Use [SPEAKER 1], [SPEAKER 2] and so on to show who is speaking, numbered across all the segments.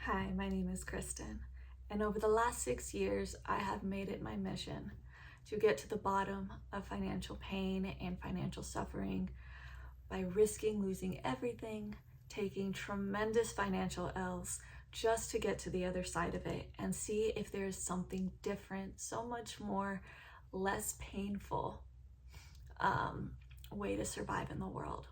[SPEAKER 1] Hi, my name is Kristen, and over the last 6 years, I have made it my mission to get to the bottom of financial pain and financial suffering by risking losing everything, taking tremendous financial L's just to get to the other side of it and see if there's something different, so much more less painful way to survive in the world.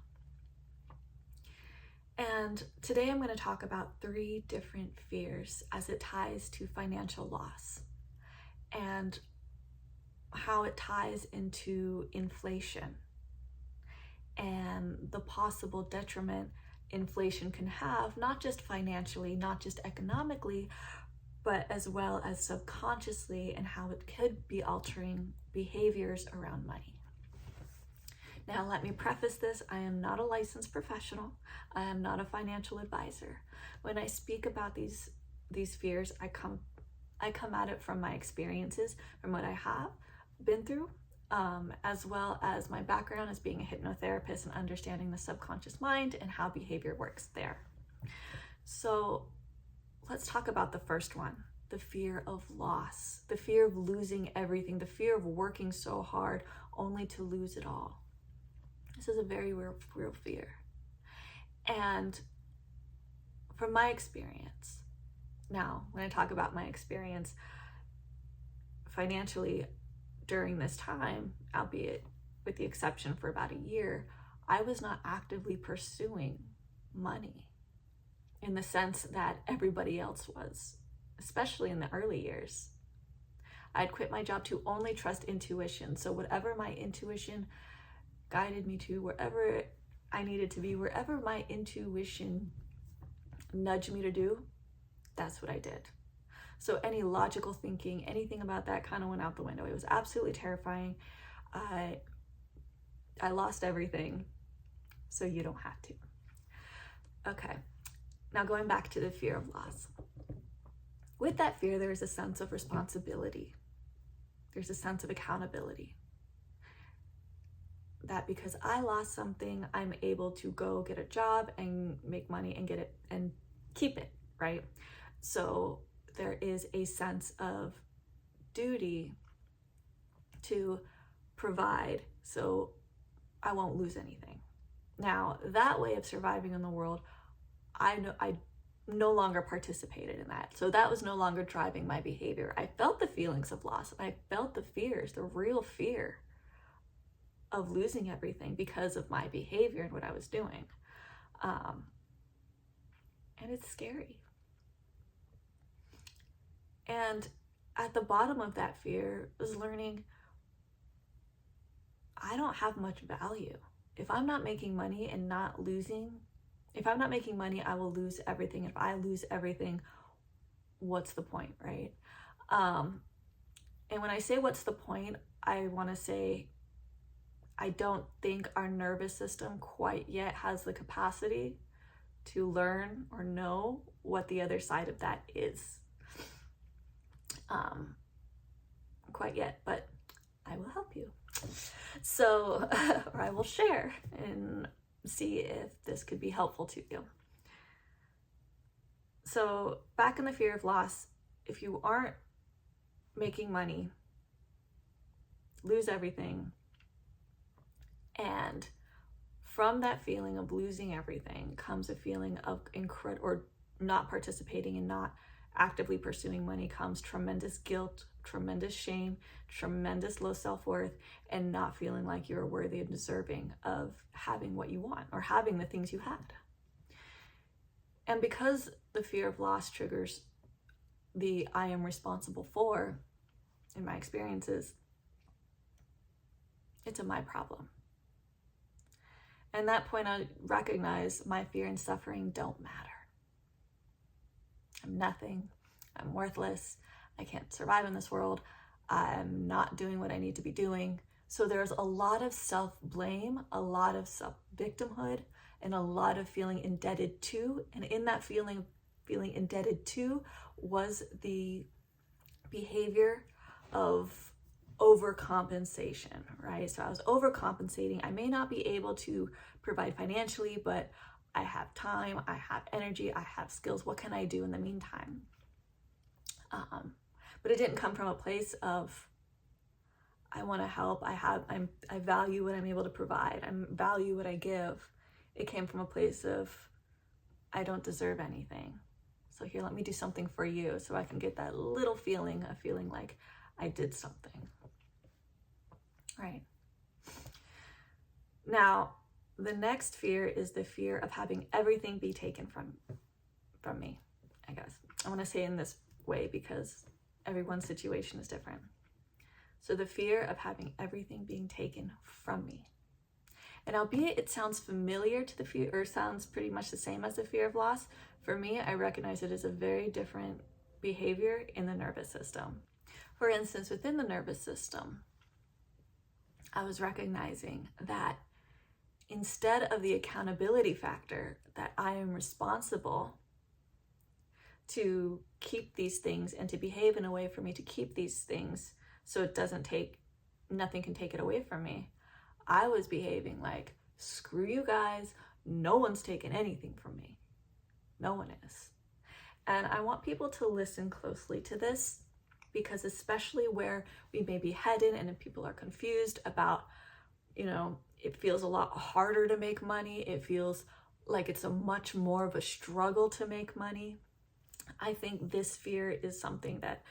[SPEAKER 1] And today I'm going to talk about 3 different fears as it ties to financial loss and how it ties into inflation and the possible detriment inflation can have, not just financially, not just economically, but as well as subconsciously, and how it could be altering behaviors around money. Now, let me preface this. I am not a licensed professional. I am not a financial advisor. When I speak about these fears, I come at it from my experiences, from what I have been through, as well as my background as being a hypnotherapist and understanding the subconscious mind and how behavior works there. So let's talk about the first one, the fear of loss, the fear of losing everything, the fear of working so hard only to lose it all. This is a very real fear. And from my experience, now, when I talk about my experience financially during this time, albeit with the exception for about a year, I was not actively pursuing money in the sense that everybody else was, especially in the early years. I'd quit my job to only trust intuition. So whatever my intuition guided me to, wherever I needed to be, wherever my intuition nudged me to do, that's what I did. So any logical thinking, anything about that kind of went out the window. It was absolutely terrifying. I lost everything, so you don't have to. Okay, now going back to the fear of loss. With that fear, there is a sense of responsibility. There's a sense of accountability. That because I lost something, I'm able to go get a job and make money and get it and keep it, right? So there is a sense of duty to provide so I won't lose anything. Now, that way of surviving in the world, I no longer participated in that. So that was no longer driving my behavior. I felt the feelings of loss. I felt the fears, the real fear of losing everything because of my behavior and what I was doing. And it's scary. And at the bottom of that fear was learning I don't have much value. If I'm not making money and not losing, if I'm not making money, I will lose everything. If I lose everything, what's the point, right? And when I say what's the point, I want to say I don't think our nervous system quite yet has the capacity to learn or know what the other side of that is. Quite yet, but I will help you. So, or I will share and see if this could be helpful to you. So back in the fear of loss, if you aren't making money, lose everything. And from that feeling of losing everything comes a feeling of or not participating and not actively pursuing money comes tremendous guilt, tremendous shame, tremendous low self-worth, and not feeling like you're worthy and deserving of having what you want or having the things you had. And because the fear of loss triggers the I am responsible for, in my experiences, it's a my problem. And at that point, I recognize my fear and suffering don't matter. I'm nothing. I'm worthless. I can't survive in this world. I'm not doing what I need to be doing. So there's a lot of self-blame, a lot of self-victimhood, and a lot of feeling indebted to. And in that feeling indebted to was the behavior of overcompensation, right? So I was overcompensating. I may not be able to provide financially, but I have time, I have energy, I have skills. What can I do in the meantime? But it didn't come from a place of, I want to help, I value what I'm able to provide, I value what I give. It came from a place of, I don't deserve anything. So here, let me do something for you so I can get that little feeling of feeling like I did something. Right. Now, the next fear is the fear of having everything be taken from me, I guess. I want to say it in this way because everyone's situation is different. So the fear of having everything being taken from me. And albeit it sounds familiar to the fear, or sounds pretty much the same as the fear of loss, for me, I recognize it as a very different behavior in the nervous system. For instance, within the nervous system, I was recognizing that instead of the accountability factor that I am responsible to keep these things and to behave in a way for me to keep these things so it doesn't nothing can take it away from me, I was behaving like, screw you guys, no one's taking anything from me. No one is. And I want people to listen closely to this, because especially where we may be headed and if people are confused about, it feels a lot harder to make money. It feels like it's a much more of a struggle to make money. I think this fear is something that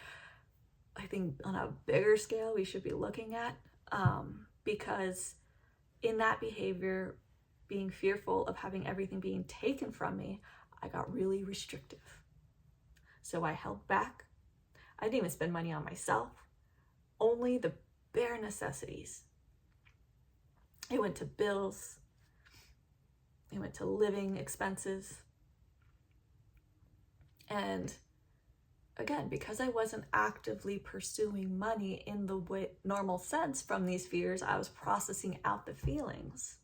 [SPEAKER 1] I think on a bigger scale we should be looking at, because in that behavior, being fearful of having everything being taken from me, I got really restrictive. So I held back. I didn't even spend money on myself, only the bare necessities. It went to bills, it went to living expenses. And again, because I wasn't actively pursuing money in the normal sense from these fears, I was processing out the feelings.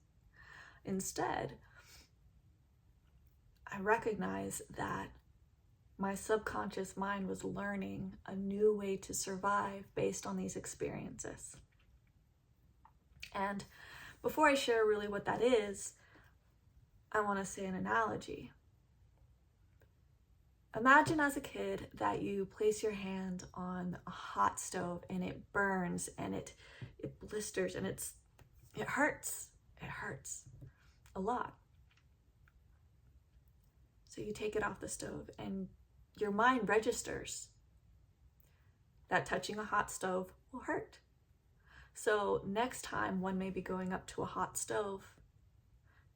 [SPEAKER 1] Instead, I recognized that my subconscious mind was learning a new way to survive based on these experiences. And before I share really what that is, I want to say an analogy. Imagine as a kid that you place your hand on a hot stove and it burns and it blisters and it hurts. It hurts a lot. So you take it off the stove and your mind registers that touching a hot stove will hurt. So next time one may be going up to a hot stove,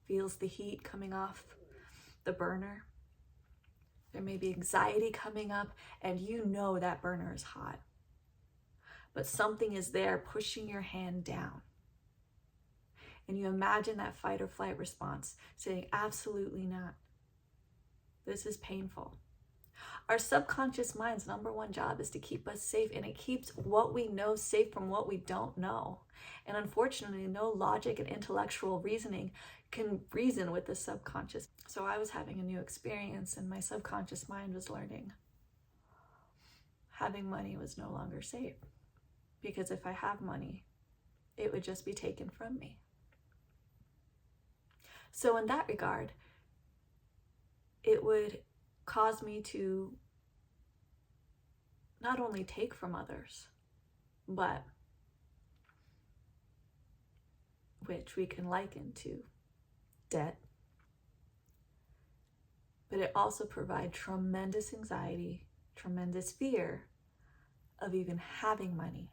[SPEAKER 1] feels the heat coming off the burner. There may be anxiety coming up and you know that burner is hot. But something is there pushing your hand down. And you imagine that fight or flight response saying, absolutely not. This is painful. Our subconscious mind's number one job is to keep us safe, and it keeps what we know safe from what we don't know. And unfortunately, no logic and intellectual reasoning can reason with the subconscious. So I was having a new experience and my subconscious mind was learning having money was no longer safe, because if I have money, it would just be taken from me. So in that regard, it would cause me to not only take from others, but which we can liken to debt, but it also provides tremendous anxiety, tremendous fear of even having money.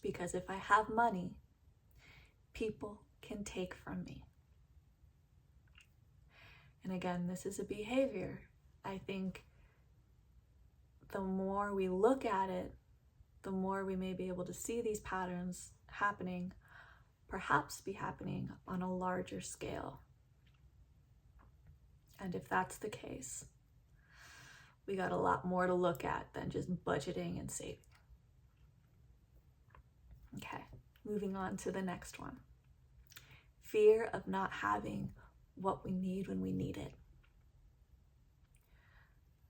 [SPEAKER 1] Because if I have money, people can take from me. And again, this is a behavior. I think the more we look at it, the more we may be able to see these patterns happening, perhaps be happening on a larger scale. And if that's the case, we got a lot more to look at than just budgeting and saving. Okay, moving on to the next one. Fear of not having what we need when we need it.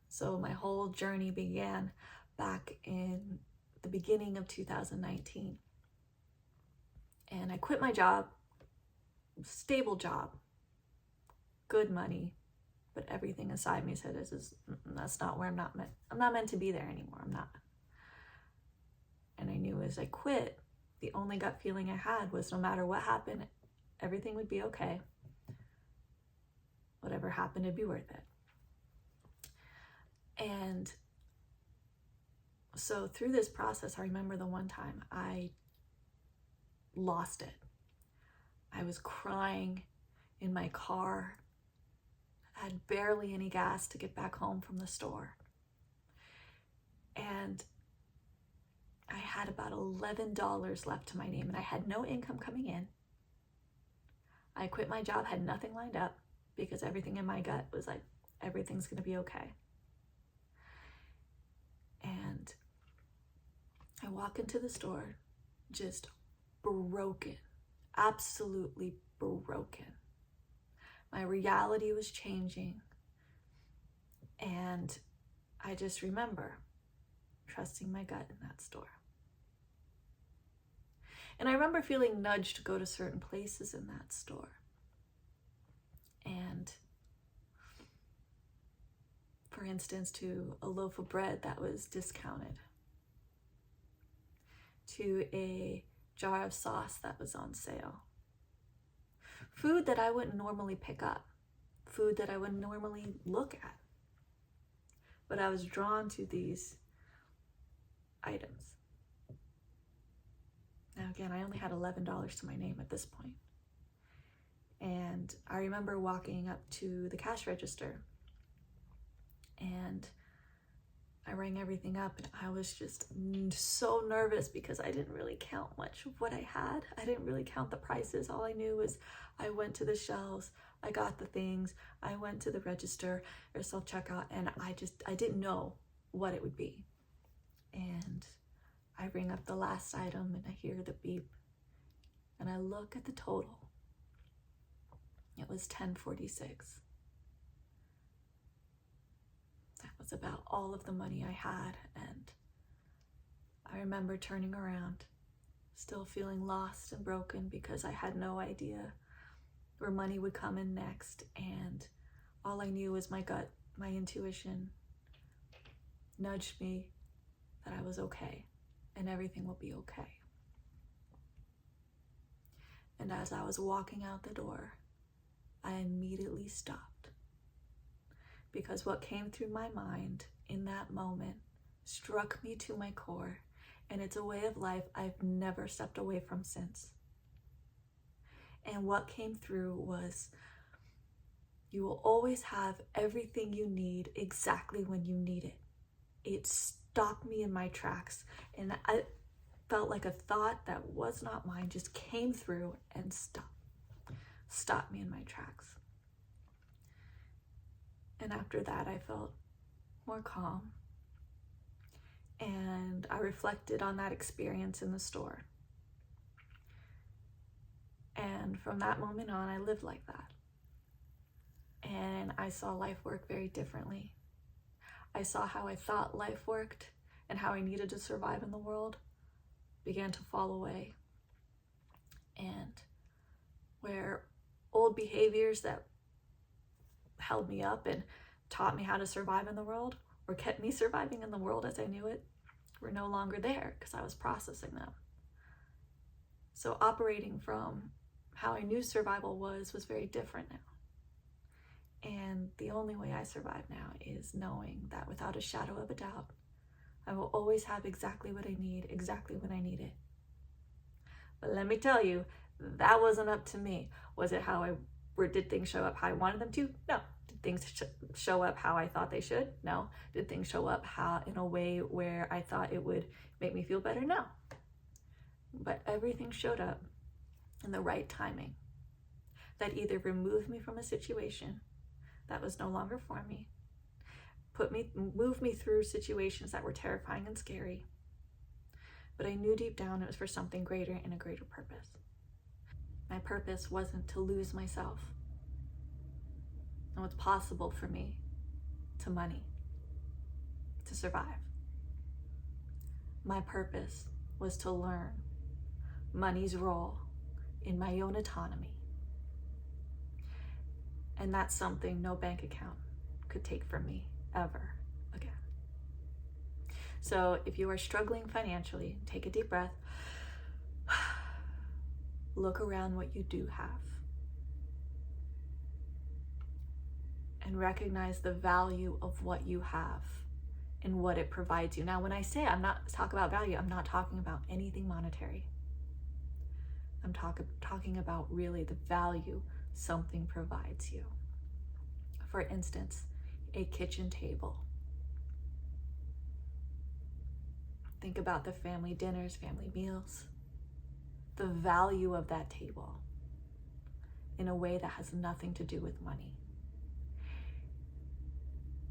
[SPEAKER 1] So my whole journey began back in the beginning of 2019. And I quit my job stable job, good money, but everything inside me said, that's not where I'm not meant to be there anymore. I'm not. And I knew as I quit, the only gut feeling I had was no matter what happened, everything would be okay. Whatever happened, it'd be worth it. And so through this process, I remember the one time I lost it. I was crying in my car. I had barely any gas to get back home from the store. And I had about $11 left to my name, and I had no income coming in. I quit my job, had nothing lined up, because everything in my gut was like, everything's gonna be okay. And I walk into the store, just broken, absolutely broken. My reality was changing. And I just remember trusting my gut in that store. And I remember feeling nudged to go to certain places in that store. And for instance, to a loaf of bread that was discounted, to a jar of sauce that was on sale, food that I wouldn't normally pick up, food that I wouldn't normally look at. But I was drawn to these items. Now again, I only had $11 to my name at this point. And I remember walking up to the cash register, and I rang everything up, and I was just so nervous because I didn't really count much of what I had. I didn't really count the prices. All I knew was I went to the shelves, I got the things, I went to the register or self-checkout, and I didn't know what it would be. And I ring up the last item, and I hear the beep, and I look at the total. It was $10.46. That was about all of the money I had, and I remember turning around, still feeling lost and broken because I had no idea where money would come in next, and all I knew was my gut, my intuition nudged me that I was okay and everything will be okay. And as I was walking out the door, I immediately stopped, because what came through my mind in that moment struck me to my core, and it's a way of life I've never stepped away from since. And what came through was, you will always have everything you need exactly when you need it. It stopped me in my tracks, and I felt like a thought that was not mine just came through and stopped me in my tracks. And after that, I felt more calm, and I reflected on that experience in the store. And from that moment on, I lived like that. And I saw life work very differently. I saw how I thought life worked and how I needed to survive in the world began to fall away. And where old behaviors that held me up and taught me how to survive in the world, or kept me surviving in the world as I knew it, were no longer there because I was processing them. So operating from how I knew survival was very different now. And the only way I survive now is knowing that without a shadow of a doubt, I will always have exactly what I need, exactly when I need it. But let me tell you, that wasn't up to me. Was it did things show up how I wanted them to? No. Did things show up how I thought they should? No. Did things show up in a way where I thought it would make me feel better? No. But everything showed up in the right timing that either removed me from a situation that was no longer for me, moved me through situations that were terrifying and scary, but I knew deep down it was for something greater and a greater purpose. My purpose wasn't to lose myself and what's possible for me to money, to survive. My purpose was to learn money's role in my own autonomy, And that's something no bank account could take from me ever again. So if you are struggling financially, take a deep breath. Look around what you do have. And recognize the value of what you have and what it provides you. Now, when I say I'm not talking about value, I'm not talking about anything monetary. I'm talking about really the value something provides you. For instance, a kitchen table. Think about the family dinners, family meals, the value of that table in a way that has nothing to do with money.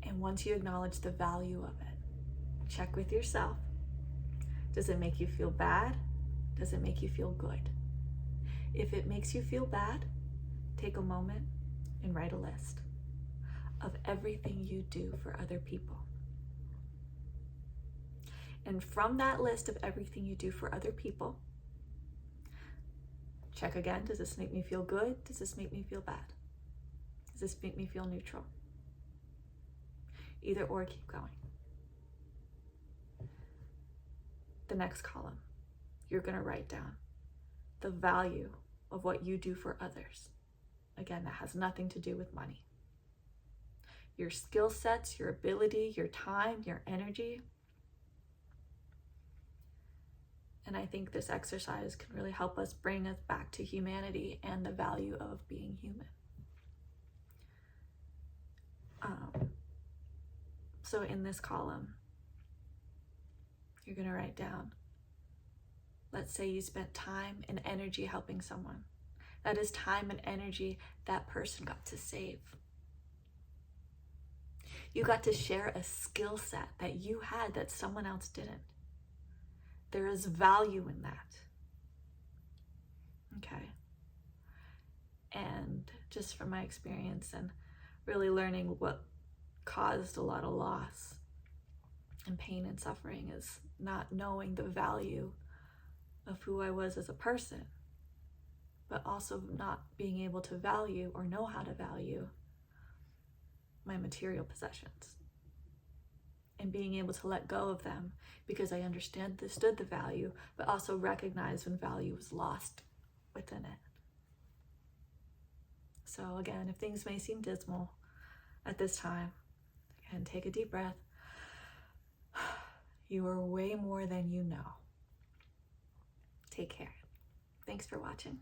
[SPEAKER 1] And once you acknowledge the value of it, check with yourself. Does it make you feel bad? Does it make you feel good? If it makes you feel bad, take a moment and write a list of everything you do for other people. And from that list of everything you do for other people, check again, does this make me feel good? Does this make me feel bad? Does this make me feel neutral? Either or, keep going. The next column, you're going to write down the value of what you do for others. Again, that has nothing to do with money. Your skill sets, your ability, your time, your energy. And I think this exercise can really help us bring us back to humanity and the value of being human. So in this column, you're going to write down, let's say you spent time and energy helping someone. That is time and energy that person got to save. You got to share a skill set that you had that someone else didn't. There is value in that. Okay. And just from my experience and really learning what caused a lot of loss and pain and suffering is not knowing the value of who I was as a person, but also not being able to value or know how to value my material possessions and being able to let go of them because I understood the value, but also recognize when value was lost within it. So again, if things may seem dismal at this time, again, take a deep breath. You are way more than you know. Take care. Thanks for watching.